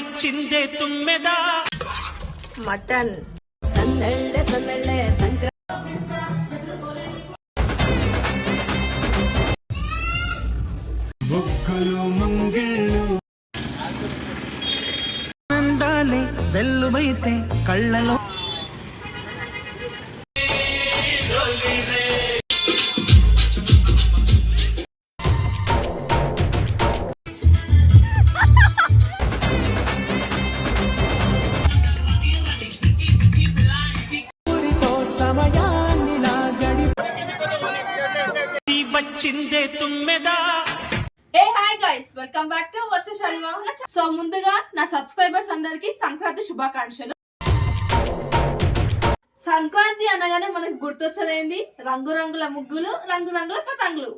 వచ్చిందే తుమ్మెదా మటన్ సన్నెళ్ళే సన్నెళ్ళే సంక్రాంతి ముగ్గులు ముంగిళ్ళు నందాలే వెల్లువైతే కళ్ళలో వచ్చిందే తుమ్మెదా. ఏ hi guys, welcome back to Varshashali Mahal. So ముందుగా నా సబ్స్క్రైబర్స్ అందరికి సంక్రాంతి శుభాకాంక్షలు. సంక్రాంతి అనగానే మనకు గుర్తొచ్చేది రంగురంగుల ముగ్గులు, రంగురంగుల పతంగులు.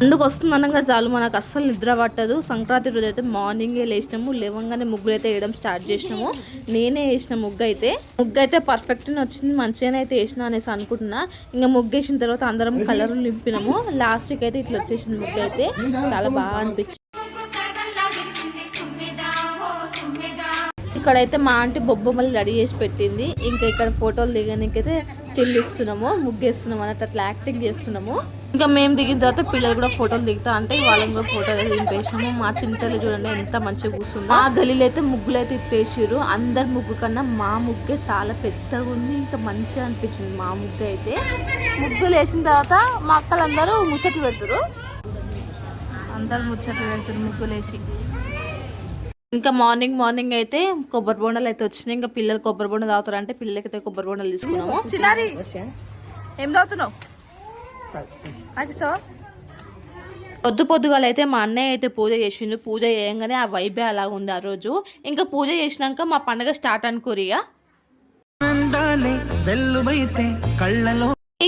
అందుకు వస్తుందనగా చాలు మనకు అస్సలు నిద్ర పట్టదు. సంక్రాంతి రోజు అయితే మార్నింగే లేచినాము, లేవంగానే ముగ్గులు అయితే వేయడం స్టార్ట్ చేసినాము. నేనే వేసిన ముగ్గు అయితే పర్ఫెక్ట్గా వచ్చింది, మంచిగానే అయితే వేసిన అనేసి అనుకుంటున్నా. ఇంకా ముగ్గు వేసిన తర్వాత అందరం కలర్లు నింపినాము. లాస్ట్కి అయితే ఇట్లా వచ్చేసింది ముగ్గు అయితే, చాలా బాగా అనిపించింది. ఇక్కడైతే మా ఆంటీ బొబ్బమ్మలు రెడీ చేసి పెట్టింది. ఇంకా ఇక్కడ ఫోటోలు దిగడానికైతే స్టిల్ ఇస్తున్నాము, ముగ్గేస్తున్నాము అన్నట్టు అట్లా యాక్టింగ్ చేస్తున్నాము. ఇంకా మేము దిగిన తర్వాత పిల్లలు కూడా ఫోటోలు దిగుతా అంటే వాళ్ళని కూడా ఫోటోలు దింపేసాము. మా చింతలు చూడండి ఎంత మంచిగా కూర్చుంది. మా గలీలో అయితే ముగ్గులు అయితే ఇప్పేసారు. అందరి ముగ్గు కన్నా మా ముగ్గే చాలా పెద్దగా ఉంది, ఇంకా మంచిగా అనిపించింది మా ముగ్గు అయితే. ముగ్గులు వేసిన తర్వాత మా అక్కలందరూ ముచ్చట్లు పెడతారు, అందరు ముచ్చట్లు పెడతారు ముగ్గులు వేసి. ఇంకా మార్నింగ్ అయితే కొబ్బరి బొండాలు అయితే వచ్చినాయి. ఇంకా పిల్లలు కొబ్బరి బొండ తాగుతారు అంటే పిల్లలకైతే కొబ్బరి బొండాలు తీసుకున్నాము. చిన్నారి ఏం తాగుతున్నావు? పొద్దుగాల అయితే మా అన్నయ్య అయితే పూజ చేసిండు. పూజ చేయంగానే ఆ వైబే అలా ఉంది ఆ రోజు. ఇంకా పూజ చేసినాక మా పండుగ స్టార్ట్ అనుకోరిగా.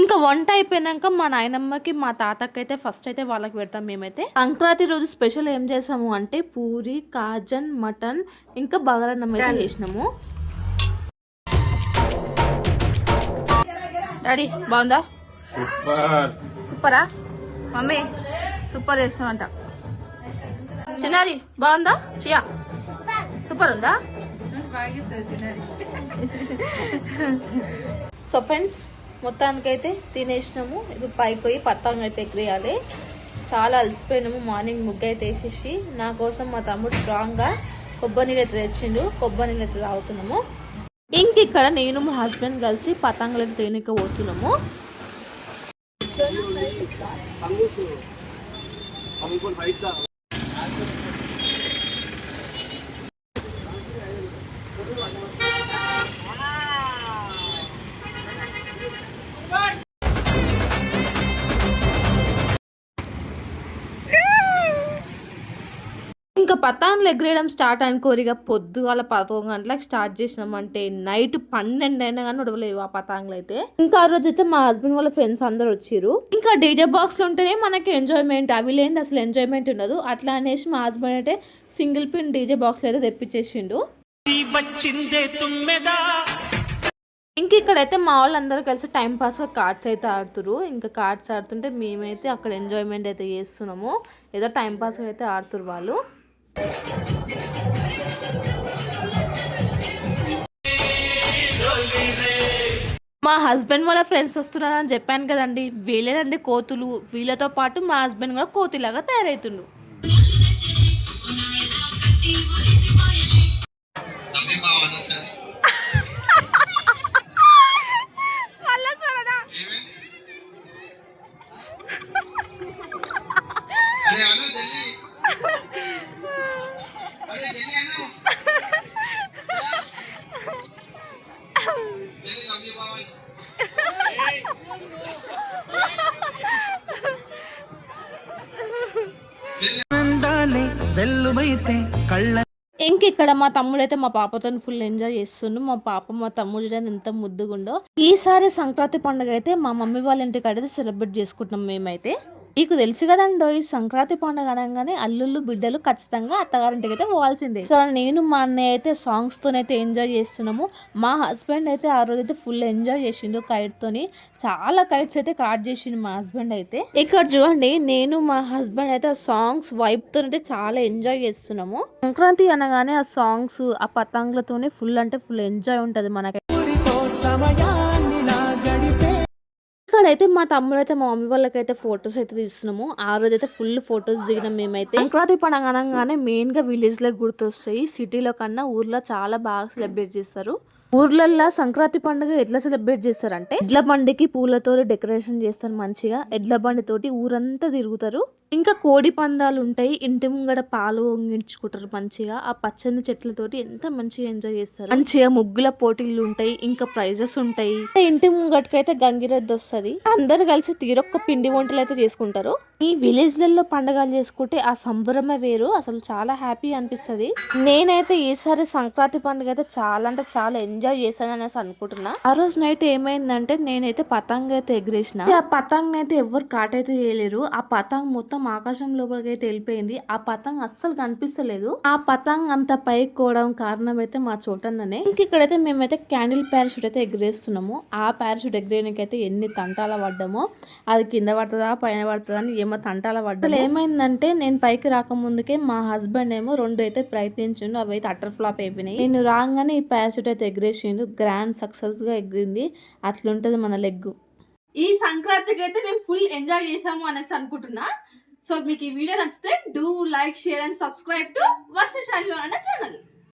ఇంకా వంట అయిపోయినాక మా నాయనమ్మకి మా తాతకి అయితే ఫస్ట్ అయితే వాళ్ళకి పెడతాం. మేమైతే సంక్రాంతి రోజు స్పెషల్ ఏం చేసాము అంటే పూరి, కాజన్, మటన్ ఇంకా బగారన్నం అయితే చేసినాము. డాడీ బాగుందా? సూపరా మమ్మీ? సూపర్ చేస్తామంట. చిన్నారి బాగుందా? చియా సూపర్ ఉందా? సో ఫ్రెండ్స్ మొత్తానికైతే తినేసినాము. ఇప్పుడు పైకి పోయి పతంగ అయితే ఎగిరేయాలి. చాలా అలసిపోయినాము. మార్నింగ్ ముగ్గు అయితే వేసేసి నా కోసం మా తమ్ముడు స్ట్రాంగ్గా కొబ్బరి నీళ్ళు అయితే తెచ్చిండు. కొబ్బరి నీళ్ళు అయితే తాగుతున్నాము. ఇంక ఇక్కడ నేను మా హస్బెండ్ కలిసి పతంగులు అయితే తేనెక పోతున్నాము. ఇంకా పతాన్లు ఎగరేయడం స్టార్ట్ అనుకోరిగా పొద్దుగాల 11 గంటలకు స్టార్ట్ చేసినామంటే నైట్ 12 అయినా కానీ ఉడవలేదు ఆ పతాంగులు అయితే. ఇంకా ఆ రోజు అయితే మా హస్బెండ్ వాళ్ళ ఫ్రెండ్స్ అందరు వచ్చారు. ఇంకా డీజే బాక్స్లు ఉంటేనే మనకి ఎంజాయ్మెంట్, అవి లేని అసలు ఎంజాయ్మెంట్ ఉండదు. అట్లా అనేసి మా హస్బెండ్ అయితే సింగిల్ పిన్ డీజే బాక్స్లు అయితే తెప్పించేసిండు. ఇంక ఇక్కడైతే మా వాళ్ళందరూ కలిసి టైం పాస్గా కార్డ్స్ అయితే ఆడుతురు. ఇంకా కార్డ్స్ ఆడుతుంటే మేమైతే అక్కడ ఎంజాయ్మెంట్ అయితే చేస్తున్నాము. ఏదో టైం పాస్గా అయితే ఆడుతురు వాళ్ళు. మా హస్బెండ్ వాళ్ళ ఫ్రెండ్స్ వస్తున్నారని చెప్పాను కదండి, వీళ్ళేనండి కోతులు. వీళ్ళతో పాటు మా హస్బెండ్ కూడా కోతిలాగా తయారవుతుండు. ఇంక ఇక్కడ మా తమ్ముడు అయితే మా పాపతో ఫుల్ ఎంజాయ్ చేస్తుండు. మా పాప మా తమ్ముడు ఎంత ముద్దుగుండో. ఈసారి సంక్రాంతి పండుగ అయితే మా మమ్మీ వాళ్ళ ఇంటికి అయితే సెలబ్రేట్ చేసుకుంటున్నాం మేమైతే. మీకు తెలుసు కదండో, ఈ సంక్రాంతి పండుగ అనగానే అల్లుళ్ళు బిడ్డలు ఖచ్చితంగా అత్తగారింటికి అయితే పోవాల్సిందే. ఇక్కడ నేను మా అన్నయ్య అయితే సాంగ్స్ తోనైతే ఎంజాయ్ చేస్తున్నాము. మా హస్బెండ్ అయితే ఆ రోజు అయితే ఫుల్ ఎంజాయ్ చేసిండు కైట్ తోని. చాలా కైట్స్ అయితే కాట్ చేసిండు మా హస్బెండ్ అయితే. ఇక్కడ చూడండి, నేను మా హస్బెండ్ అయితే ఆ సాంగ్స్ వైబ్ తో అయితే చాలా ఎంజాయ్ చేస్తున్నాము. సంక్రాంతి అనగానే ఆ సాంగ్స్, ఆ పతంగులతోనే ఫుల్ అంటే ఫుల్ ఎంజాయ్ ఉంటది మనకి. ఇక్కడైతే మా తమ్ముడు అయితే మా మమ్మీ వాళ్ళకైతే ఫొటోస్ అయితే తీస్తున్నాము. ఆ రోజు అయితే ఫుల్ ఫొటోస్ దిగినాం మేమైతే. సంక్రాంతి పండుగ అనగానే మెయిన్ గా విలేజ్ లో గుర్తొస్తాయి. సిటీలో కన్నా ఊర్లో చాలా బాగా సెలబ్రేట్ చేస్తారు. ఊర్లల్లో సంక్రాంతి పండుగ ఎట్లా సెలబ్రేట్ చేస్తారంటే, ఎడ్ల బండికి పూలతో డెకరేషన్ చేస్తారు మంచిగా. ఎడ్ల బండి తోటి ఊరంతా తిరుగుతారు. ఇంకా కోడి పందాలు ఉంటాయి. ఇంటి ముంగడ పాలు వంగించుకుంటారు మంచిగా. ఆ పచ్చని చెట్లతోటి ఎంత మంచిగా ఎంజాయ్ చేస్తారు. మంచిగా ముగ్గుల పోటీలు ఉంటాయి. ఇంకా ప్రైజెస్ ఉంటాయి. ఇంటి ముంగటికైతే గంగిరెద్దు వస్తుంది. అందరు కలిసి తీరొక్క పిండి వంటలు అయితే చేసుకుంటారు. ఈ విలేజ్ లలో పండుగలు చేసుకుంటే ఆ సంబరమే వేరు. అసలు చాలా హ్యాపీ అనిపిస్తుంది. నేనైతే ఈసారి సంక్రాంతి పండుగ అయితే చాలా అంటే చాలా ఎంజాయ్ చేశాను అనేసి అనుకుంటున్నా. ఆ రోజు నైట్ ఏమైందంటే, నేనైతే పతంగ్ అయితే ఎగిరేసిన. ఆ పతంగ్ అయితే ఎవరు కాటైతే చేయలేరు. ఆ పతంగ్ మొత్తం ఆకాశం లోపలికి అయితే వెళ్ళిపోయింది. ఆ పతంగ్ అస్సలు కనిపిస్తలేదు. ఆ పతంగ్ అంత పైకి కోవడం కారణం అయితే మా చోటందనే. ఇక్కడైతే మేమైతే క్యాండిల్ పారాషూట్ అయితే ఎగిరేస్తున్నాము. ఆ పారాషూట్ ఎగిరేయడానికి అయితే ఎన్ని తంటాల పడ్డామో, అది కింద పడుతుందా పైన పడుతుందా అని ఏమో తంటాల పడ్డా. ఏమైందంటే, నేను పైకి రాకముందుకే మా హస్బెండ్ ఏమో 2 అయితే ప్రయత్నించిండు. అవి అయితే అటర్ ఫ్లాప్ అయిపోయినాయి. నేను రాగానే ఈ పారాషూట్ అయితే ఎగిరేసిండు. గ్రాండ్ సక్సెస్ గా ఎగిరింది. అట్లుంటది మన లెగ్. ఈ సంక్రాంతికి అయితే మేము ఫుల్ ఎంజాయ్ చేసాము అనేసి అనుకుంటున్నా. సో మీకు ఈ వీడియో నచ్చితే do like, share and subscribe to Varshashali అన్న ఛానల్.